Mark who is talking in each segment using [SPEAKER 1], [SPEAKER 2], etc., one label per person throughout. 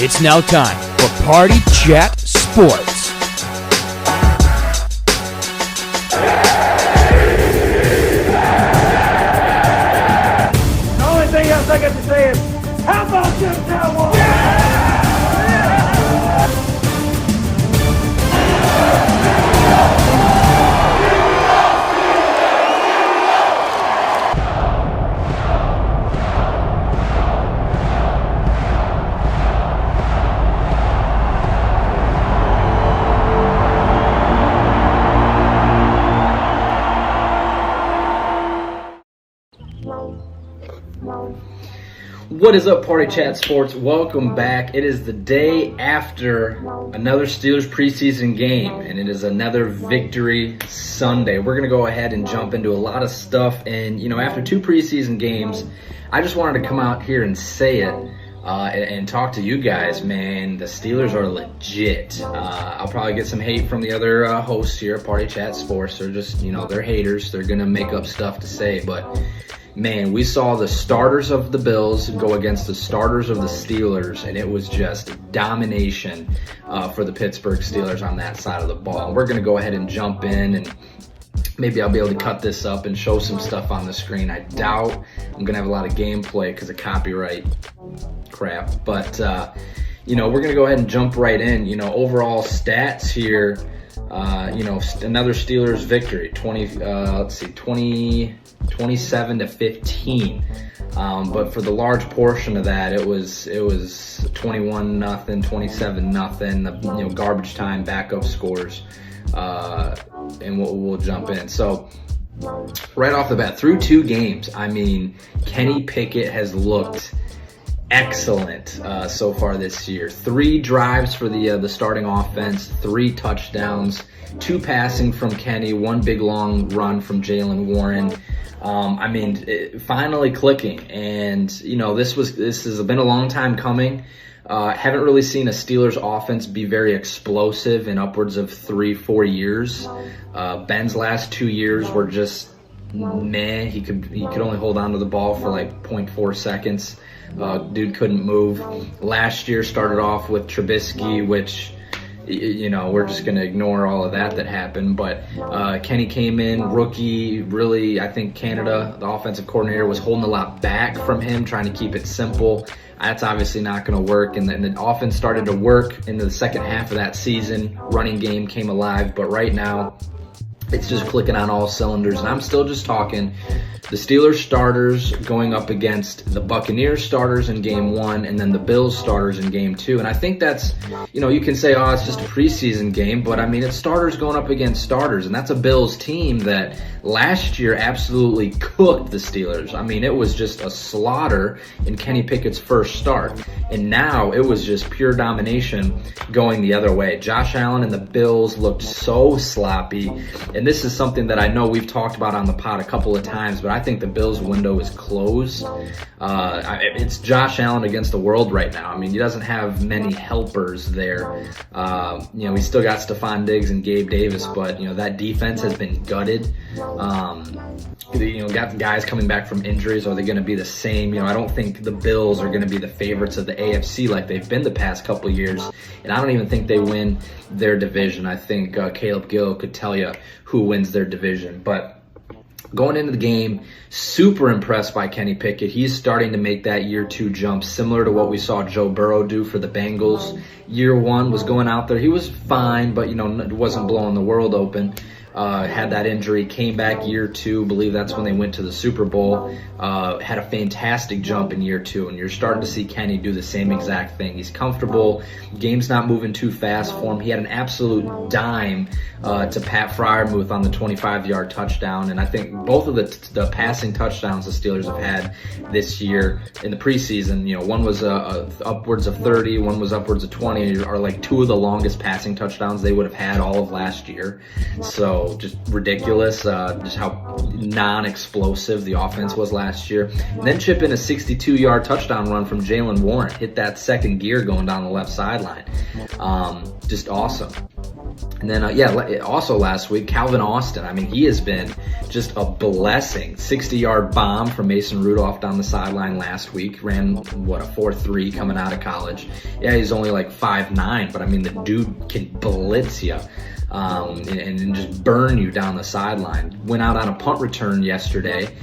[SPEAKER 1] It's now time for Party Chat Sports.
[SPEAKER 2] The only thing else I got to say is, how about them Cowboys?
[SPEAKER 3] What is up, Party Chat Sports? Welcome back. It is the day after another Steelers preseason game, and it is another Victory Sunday. We're going to go ahead and jump into a lot of stuff, and after two preseason games, I just wanted to come out here and say it and talk to you guys, man. The Steelers are legit. I'll probably get some hate from the other hosts here at Party Chat Sports. They're just, they're haters. They're going to make up stuff to say, but man, we saw the starters of the Bills go against the starters of the Steelers, and it was just domination for the Pittsburgh Steelers on that side of the ball. And we're going to go ahead and jump in, and maybe I'll be able to cut this up and show some stuff on the screen. I doubt I'm going to have a lot of gameplay because of copyright crap. But, we're going to go ahead and jump right in. Overall stats here, another Steelers victory, 27 to 15. But for the large portion of that, it was 21-0, 27-0. Garbage time, backup scores, and we'll jump in. So right off the bat, through two games, Kenny Pickett has looked excellent so far this year. 3 drives for the starting offense, 3 touchdowns, 2 passing from Kenny, 1 big long run from Jaylen Warren. Finally clicking, and this has been a long time coming. Haven't really seen a Steelers offense be very explosive in upwards of 3-4 years. Ben's last 2 years were just meh. He could only hold on to the ball for like 0.4 seconds. Dude couldn't move. Last year started off with Trubisky, which we're just going to ignore all of that happened. But Kenny came in, rookie, really, I think Canada, the offensive coordinator, was holding a lot back from him, trying to keep it simple. That's obviously not going to work. And then the offense started to work into the second half of that season. Running game came alive. But right now, it's just clicking on all cylinders. And I'm still just talking the Steelers starters going up against the Buccaneers starters in game 1 and then the Bills starters in game 2. And I think that's, you can say, oh, it's just a preseason game, but it's starters going up against starters. And that's a Bills team that last year absolutely cooked the Steelers. It was just a slaughter in Kenny Pickett's first start. And now it was just pure domination going the other way. Josh Allen and the Bills looked so sloppy. And this is something that I know we've talked about on the pod a couple of times, but I think the Bills' window is closed. It's Josh Allen against the world right now. He doesn't have many helpers there. We still got Stephon Diggs and Gabe Davis, but that defense has been gutted. Got guys coming back from injuries. Are they going to be the same? I don't think the Bills are going to be the favorites of the AFC like they've been the past couple of years, and I don't even think they win their division. I think Caleb Gill could tell you who wins their division, but going into the game, super impressed by Kenny Pickett. He's starting to make that year 2 jump, similar to what we saw Joe Burrow do for the Bengals. Year 1 was going out there. He was fine, but, it wasn't blowing the world open. Had that injury, came back year 2, believe that's when they went to the Super Bowl, had a fantastic jump in year 2, and you're starting to see Kenny do the same exact thing. He's comfortable, game's not moving too fast for him. He had an absolute dime to Pat Freiermuth on the 25-yard touchdown, and I think both of the passing touchdowns the Steelers have had this year in the preseason, one was upwards of 30, one was upwards of 20, are like 2 of the longest passing touchdowns they would have had all of last year. So just ridiculous, just how non-explosive the offense was last year. And then chip in a 62-yard touchdown run from Jaylen Warren, hit that second gear going down the left sideline. Just awesome. And then, also last week, Calvin Austin. I mean, he has been just a blessing. 60-yard bomb from Mason Rudolph down the sideline last week. Ran, a 4.3 coming out of college. Yeah, he's only like 5'9", but I mean, the dude can blitz you and just burn you down the sideline. Went out on a punt return yesterday.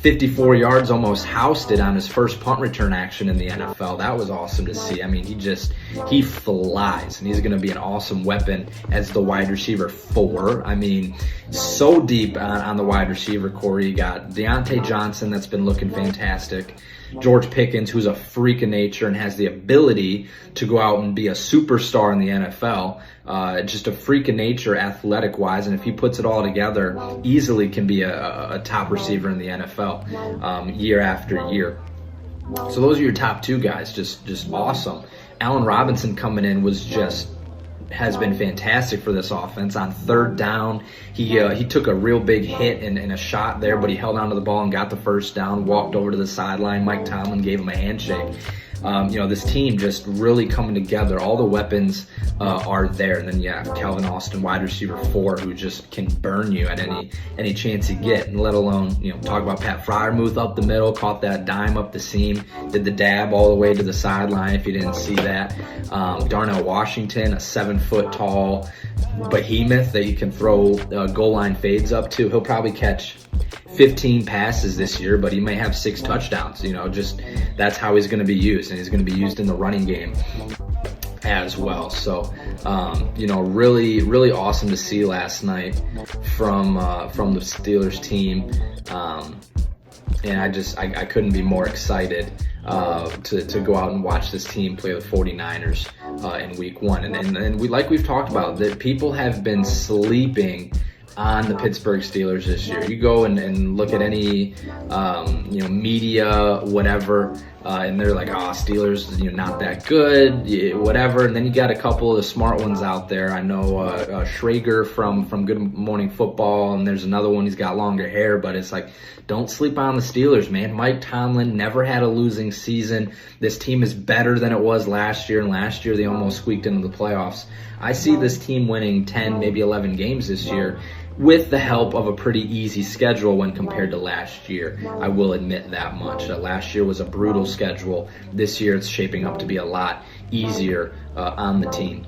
[SPEAKER 3] 54 yards, almost housed it on his first punt return action in the NFL. That was awesome to see. I mean, he flies, and he's going to be an awesome weapon as the wide receiver 4. I mean, so deep on the wide receiver core. You got Deontay Johnson, that's been looking fantastic. George Pickens, who's a freak of nature and has the ability to go out and be a superstar in the NFL. Just a freak of nature athletic-wise, and if he puts it all together, easily can be a top receiver in the NFL year after year. So those are your top 2 guys, just awesome. Allen Robinson coming in has been fantastic for this offense. On 3rd down, he took a real big hit and a shot there, but he held onto the ball and got the first down, walked over to the sideline. Mike Tomlin gave him a handshake. This team just really coming together. All the weapons are there. And then, Calvin Austin, wide receiver 4, who just can burn you at any chance you get. And let alone, talk about Pat Freiermuth up the middle, caught that dime up the seam, did the dab all the way to the sideline if you didn't see that. Darnell Washington, a 7-foot tall behemoth that you can throw goal line fades up to. He'll probably catch 15 passes this year, but he may have 6 touchdowns. That's how he's going to be used, and he's going to be used in the running game as well. So, really, really awesome to see last night from the Steelers team. And I couldn't be more excited to go out and watch this team play the 49ers in week 1. And we've talked about, that people have been sleeping on the Pittsburgh Steelers this year. You go and look at any media, whatever, and they're like, Steelers, not that good, whatever. And then you got a couple of the smart ones out there. I know Schrager from Good Morning Football, and there's another one, he's got longer hair, but it's like, don't sleep on the Steelers, man. Mike Tomlin never had a losing season. This team is better than it was last year, and last year they almost squeaked into the playoffs. I see this team winning 10, maybe 11 games this year, with the help of a pretty easy schedule when compared to last year. I will admit that much. Last year was a brutal schedule. This year it's shaping up to be a lot easier on the team.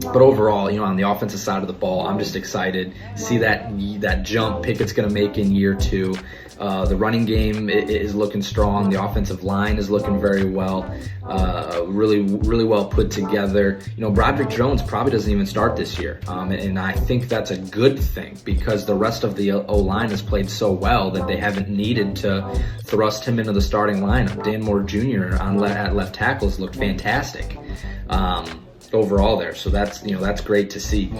[SPEAKER 3] But overall, on the offensive side of the ball, I'm just excited. See that jump Pickett's going to make in year 2. The running game is looking strong. The offensive line is looking very well. Really, really well put together. Broderick Jones probably doesn't even start this year. And I think that's a good thing, because the rest of the O-line has played so well that they haven't needed to thrust him into the starting lineup. Dan Moore Jr. at left tackle has looked fantastic overall there. So that's great to see.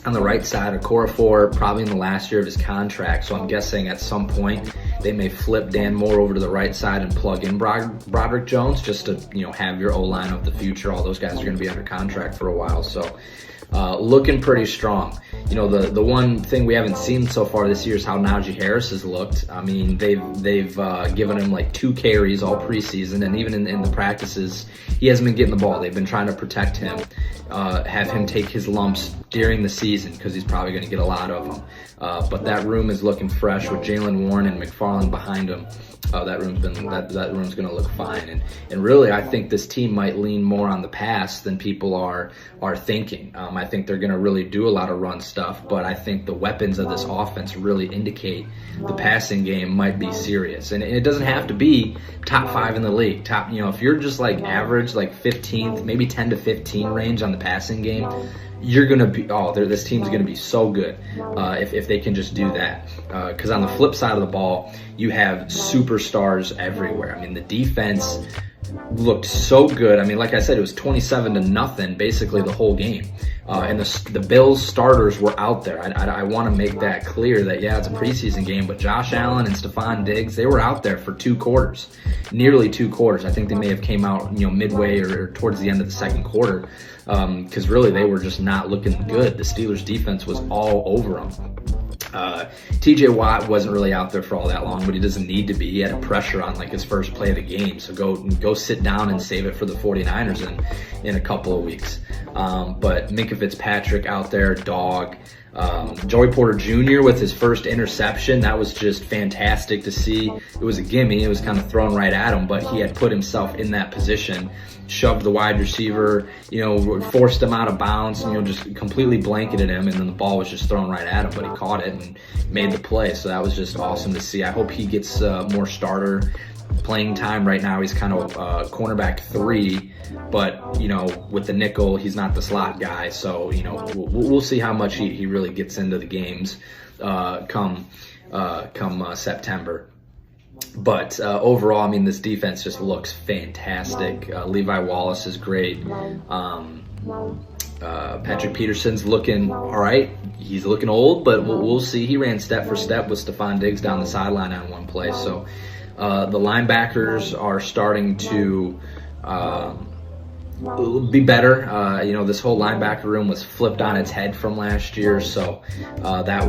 [SPEAKER 3] On the right side, Okorafor probably in the last year of his contract, so I'm guessing at some point they may flip Dan Moore over to the right side and plug in Broderick Jones, just to have your O-line of the future. All those guys are going to be under contract for a while, so looking pretty strong. The one thing we haven't seen so far this year is how Najee Harris has looked. I mean, they've given him like 2 carries all preseason, and even in the practices, he hasn't been getting the ball. They've been trying to protect him, have him take his lumps during the season, because he's probably going to get a lot of them. But that room is looking fresh with Jaylen Warren and McFarland behind him. That room's going to look fine, and really, I think this team might lean more on the pass than people are thinking. I think they're going to really do a lot of run stuff, but I think the weapons of this offense really indicate the passing game might be serious, and it doesn't have to be top 5 in the league. If you're just like average, like 15th, maybe 10 to 15 range on the passing game, you're going to be, this team's going to be so good if they can just do that. Because on the flip side of the ball, you have superstars everywhere. I mean, the defense looked so good. I mean, like I said, it was 27-0 basically the whole game. And the Bills starters were out there. I want to make that clear that, it's a preseason game, but Josh Allen and Stephon Diggs, they were out there for 2 quarters, nearly 2 quarters. I think they may have came out, midway or towards the end of the second quarter, because really they were just not looking good. The Steelers defense was all over them. TJ Watt wasn't really out there for all that long, but he doesn't need to be. He had a pressure on like his first play of the game, so go sit down and save it for the 49ers in a couple of weeks. But Minkah Fitzpatrick out there, dog. Joey Porter Jr. with his first interception, that was just fantastic to see. It was a gimme, it was kind of thrown right at him, but he had put himself in that position, shoved the wide receiver, forced him out of bounds, just completely blanketed him, and then the ball was just thrown right at him, but he caught it and made the play. So that was just awesome to see. I hope he gets more starter playing time. Right now he's kind of cornerback 3, but with the nickel, he's not the slot guy, so we'll see how much he really gets into the games come September. But overall, I mean, this defense just looks fantastic. Levi Wallace is great. Patrick Peterson's looking all right. He's looking old, but we'll see. He ran step for step with Stephon Diggs down the sideline on one play. So the linebackers are starting to be better. This whole linebacker room was flipped on its head from last year, so I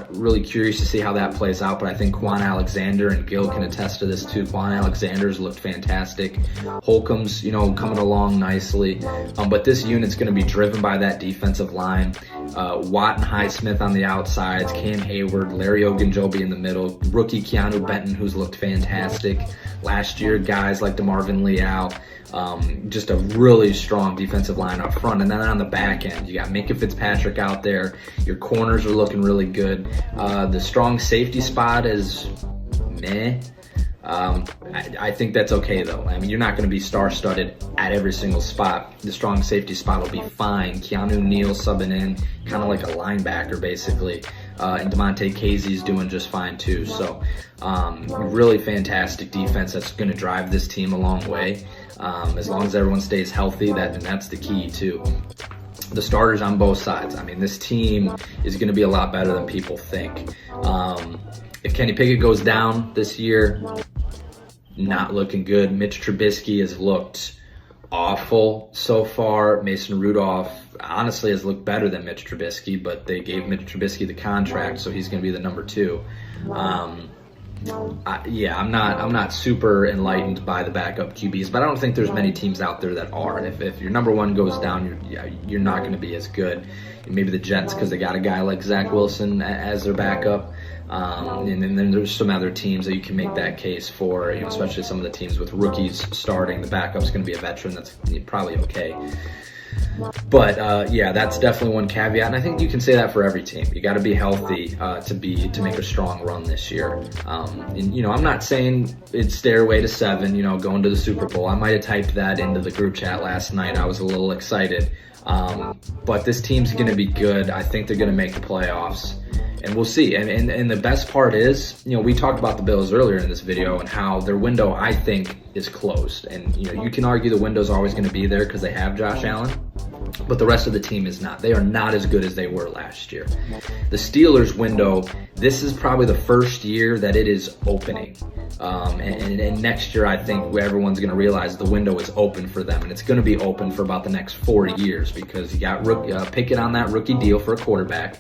[SPEAKER 3] really curious to see how that plays out. But I think Quan Alexander and Gill can attest to this too. Quan Alexander's looked fantastic. Holcomb's coming along nicely, but this unit's going to be driven by that defensive line. Watt and Highsmith on the outsides, Cam Hayward, Larry Ogunjobi in the middle, rookie Keanu Benton, who's looked fantastic last year, guys like DeMarvin Leal. Just a really strong defensive line up front. And then on the back end, you got Minkah Fitzpatrick out there. Your corners are looking really good. The strong safety spot is meh. I think that's okay though. I mean, you're not going to be star-studded at every single spot. The strong safety spot will be fine. Keanu Neal subbing in, kind of like a linebacker basically. And DeMonte Casey's doing just fine too. So really fantastic defense that's going to drive this team a long way. As long as everyone stays healthy, that's the key too. The starters on both sides. I mean, this team is going to be a lot better than people think. If Kenny Pickett goes down this year, not looking good. Mitch Trubisky has looked awful so far. Mason Rudolph honestly has looked better than Mitch Trubisky, but they gave Mitch Trubisky the contract, so he's going to be the number 2. I'm not super enlightened by the backup QBs, but I don't think there's many teams out there that are. And if your number 1 goes down, you're not going to be as good. Maybe the Jets, because they got a guy like Zach Wilson as their backup. And then there's some other teams that you can make that case for, especially some of the teams with rookies starting. The backup's going to be a veteran. That's probably okay. But that's definitely one caveat, and I think you can say that for every team. You got to be healthy to make a strong run this year. I'm not saying it's stairway to 7, going to the Super Bowl. I might have typed that into the group chat last night. I was a little excited, but this team's going to be good. I think they're going to make the playoffs. And we'll see. And the best part is, we talked about the Bills earlier in this video and how their window, I think, is closed. And, you can argue the window's always going to be there because they have Josh Allen, but the rest of the team is not. They are not as good as they were last year. The Steelers' window, this is probably the first year that it is opening. And next year, I think everyone's going to realize the window is open for them. And it's going to be open for about the next 4 years because you got Pickett on that rookie deal for a quarterback.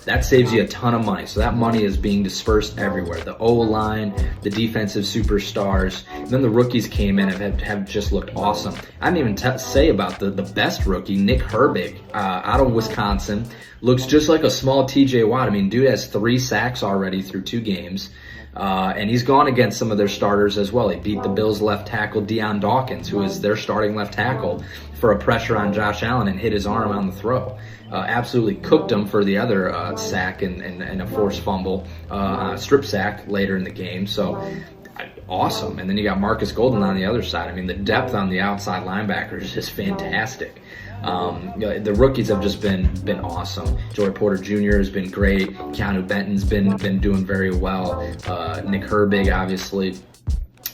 [SPEAKER 3] That saves you a ton of money. So that money is being dispersed everywhere. The O-line, the defensive superstars, and then the rookies came in and have just looked awesome. I didn't even say about the best rookie, Nick Herbig, out of Wisconsin. Looks just like a small TJ Watt. I mean, dude has 3 sacks already through 2 games. And he's gone against some of their starters as well. He beat the Bills left tackle Deion Dawkins, who is their starting left tackle, for a pressure on Josh Allen and hit his arm on the throw. Absolutely cooked him for the other sack and a forced fumble, strip sack later in the game. So awesome. And then you got Marcus Golden on the other side. I mean, the depth on the outside linebackers is just fantastic. The rookies have just been awesome. Joey Porter Jr. has been great. Keanu Benton's been doing very well. Nick Herbig, obviously,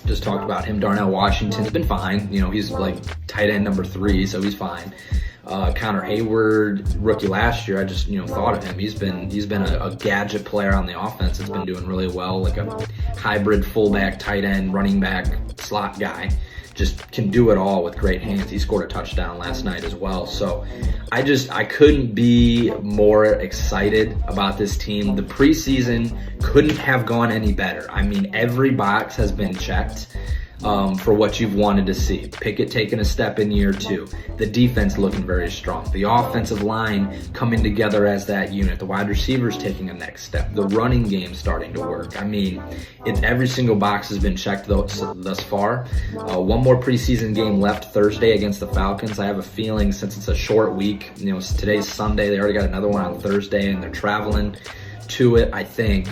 [SPEAKER 3] just talked about him. Darnell Washington's been fine. He's like tight end number 3, so he's fine. Connor Hayward, rookie last year, I just thought of him. He's been a gadget player on the offense. It's been doing really well, like a hybrid fullback, tight end, running back, slot guy. just can do it all with great hands. He scored a touchdown last night as well. So I couldn't be more excited about this team. The preseason couldn't have gone any better. I mean, every box has been checked for what you've wanted to see. Pickett taking a step in year 2. The defense looking very strong. The offensive line coming together as that unit. The wide receivers taking a next step. The running game starting to work. I mean, every single box has been checked thus far. One more preseason game left Thursday against the Falcons. I have a feeling since it's a short week, today's Sunday, they already got another one on Thursday and they're traveling to it, I think.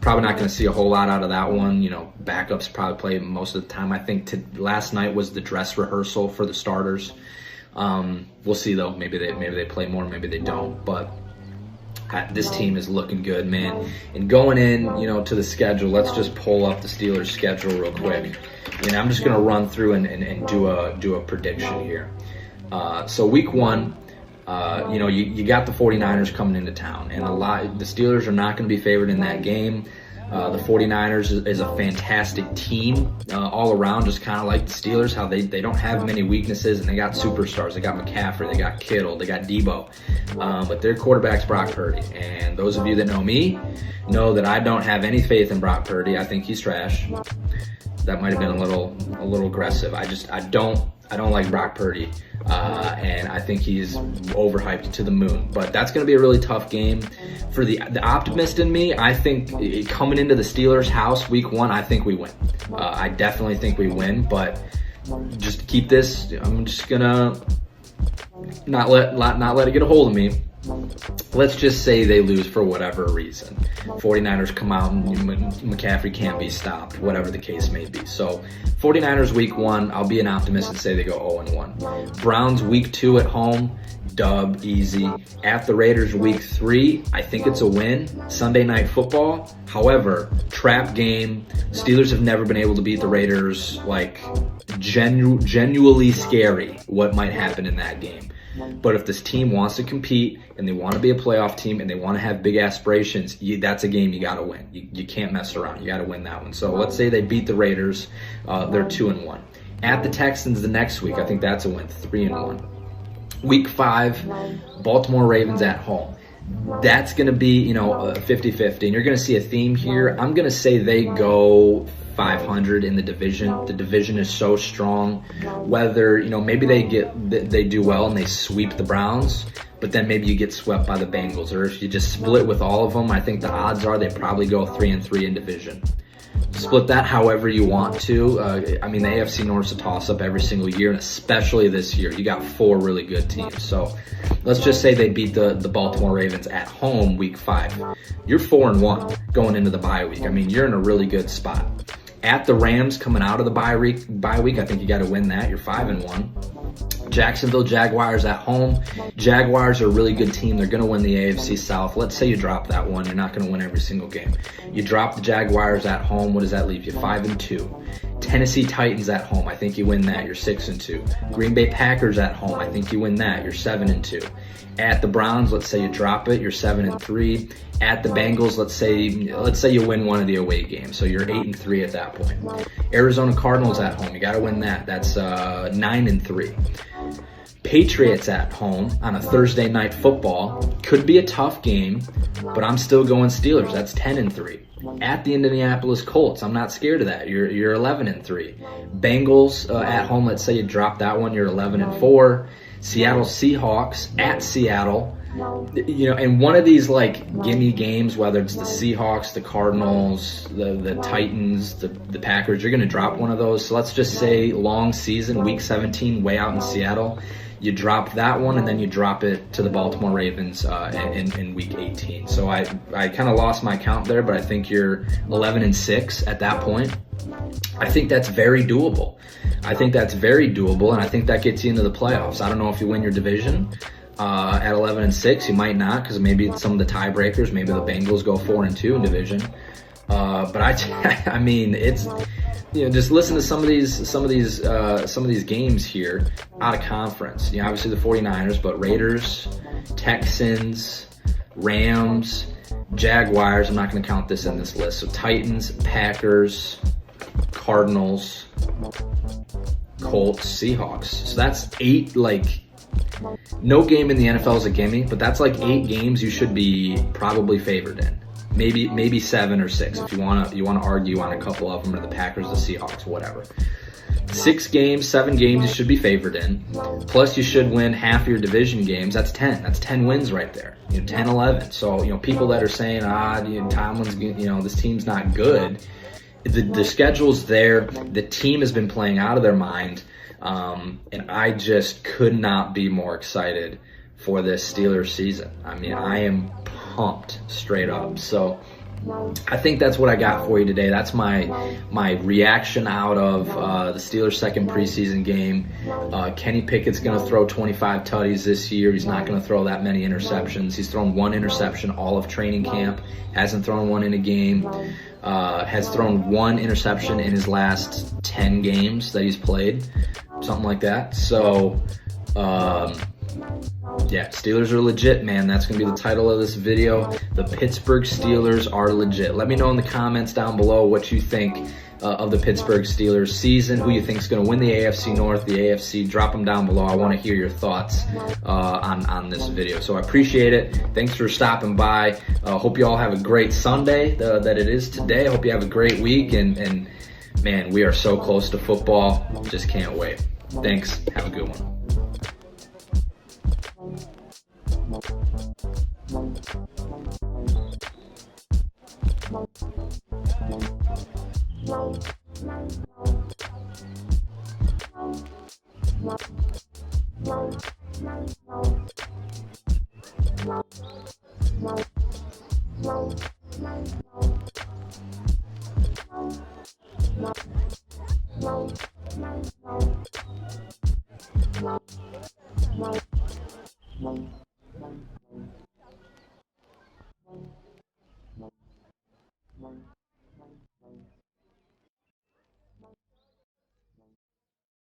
[SPEAKER 3] Probably not going to see a whole lot out of that one. Backups probably play most of the time. I think last night was the dress rehearsal for the starters. We'll see though. Maybe they play more, maybe they don't. But this team is looking good, man. And going in, to the schedule, let's just pull up the Steelers' schedule real quick. I'm just going to run through and do a prediction here. So week 1. You got the 49ers coming into town, and the Steelers are not going to be favored in that game. The 49ers is a fantastic team all around, just kind of like the Steelers, how they don't have many weaknesses, and they got superstars. They got McCaffrey, they got Kittle, they got Debo, but their quarterback's Brock Purdy. And those of you that know me know that I don't have any faith in Brock Purdy. I think he's trash. That might have been a little aggressive. I don't like Brock Purdy, and I think he's overhyped to the moon. But that's going to be a really tough game. For the optimist in me, I think coming into the Steelers' house week 1, I think we win. I definitely think we win, but just to keep this, I'm just going to not let it get a hold of me. Let's just say they lose for whatever reason. 49ers come out and McCaffrey can't be stopped, whatever the case may be. So 49ers week 1, I'll be an optimist and say they go 0-1. Browns week 2 at home, dub, easy. At the Raiders week 3, I think it's a win. Sunday Night Football, however, trap game. Steelers have never been able to beat the Raiders. Like, genuinely scary what might happen in that game. But if this team wants to compete and they want to be a playoff team and they want to have big aspirations, that's a game you got to win. You can't mess around. You got to win that one. So let's say they beat the Raiders. They're 2-1. At the Texans the next week, I think that's a win, 3-1. Week 5, Baltimore Ravens at home. That's going to be, 50-50. And you're going to see a theme here. I'm going to say they go 500 in the division. The division is so strong. Whether, maybe they do well and they sweep the Browns, but then maybe you get swept by the Bengals. Or if you just split with all of them, I think the odds are they probably go 3-3 in division. Split that however you want to. The AFC North's a toss-up every single year, and especially this year. You got 4 really good teams. So let's just say they beat the Baltimore Ravens at home week 5. You're 4-1 going into the bye week. You're in a really good spot. At the Rams coming out of the bye week, I think you got to win that. You're 5-1. Jacksonville Jaguars at home. Jaguars are a really good team. They're going to win the AFC South. Let's say you drop that one. You're not going to win every single game. You drop the Jaguars at home. What does that leave you? 5-2. Tennessee Titans at home. I think you win that. You're 6-2. Green Bay Packers at home. I think you win that. You're 7-2. At the Browns, let's say you drop it. You're 7-3. At the Bengals, let's say you win one of the away games. So you're 8-3 at that point. Arizona Cardinals at home. You got to win that. That's 9-3. Patriots at home on a Thursday Night Football. Could be a tough game, but I'm still going Steelers. That's 10-3. At the Indianapolis Colts, I'm not scared of that. You're 11-3. Bengals at home, let's say you drop that one, you're 11-4. Seattle Seahawks at Seattle. And one of these gimme games, whether it's the Seahawks, the Cardinals, the Titans, the Packers, you're going to drop one of those. So let's just say long season, week 17, way out in Seattle. You drop that one, and then you drop it to the Baltimore Ravens in week 18. So I kind of lost my count there, but I think you're 11-6 at that point. I think that's very doable. And I think that gets you into the playoffs. I don't know if you win your division at 11-6. You might not, because maybe some of the tiebreakers, maybe the Bengals go 4-2 in division. But it's just listen to some of these games here out of conference. Obviously the 49ers, but Raiders, Texans, Rams, Jaguars. I'm not going to count this in this list. So Titans, Packers, Cardinals, Colts, Seahawks. So that's 8, like, no game in the NFL is a gimme, but that's like 8 games you should be probably favored in. Maybe 7 or 6 if you wanna argue on a couple of them, or the Packers, the Seahawks, whatever. 6 games, 7 games you should be favored in. Plus you should win half your division games. That's 10. That's 10 wins right there. 10, 11. So, people that are saying, Tomlin's, this team's not good. The schedule's there. The team has been playing out of their mind. And I just could not be more excited for this Steelers season. I mean, I am pumped straight up. So I think that's what I got for you today. That's my reaction out of the Steelers' second preseason game. Kenny Pickett's going to throw 25 tutties this year. He's not going to throw that many interceptions. He's thrown 1 interception all of training camp. Hasn't thrown 1 in a game. Has thrown 1 interception in his last 10 games that he's played. Something like that. So, yeah, Steelers are legit, man. That's going to be the title of this video. The Pittsburgh Steelers are legit. Let me know in the comments down below what you think of the Pittsburgh Steelers season, who you think is going to win the AFC North, the AFC. Drop them down below. I want to hear your thoughts on this video. So I appreciate it. Thanks for stopping by. Hope you all have a great Sunday that it is today. I hope you have a great week. And man, we are so close to football. Just can't wait. Thanks. Have a good one.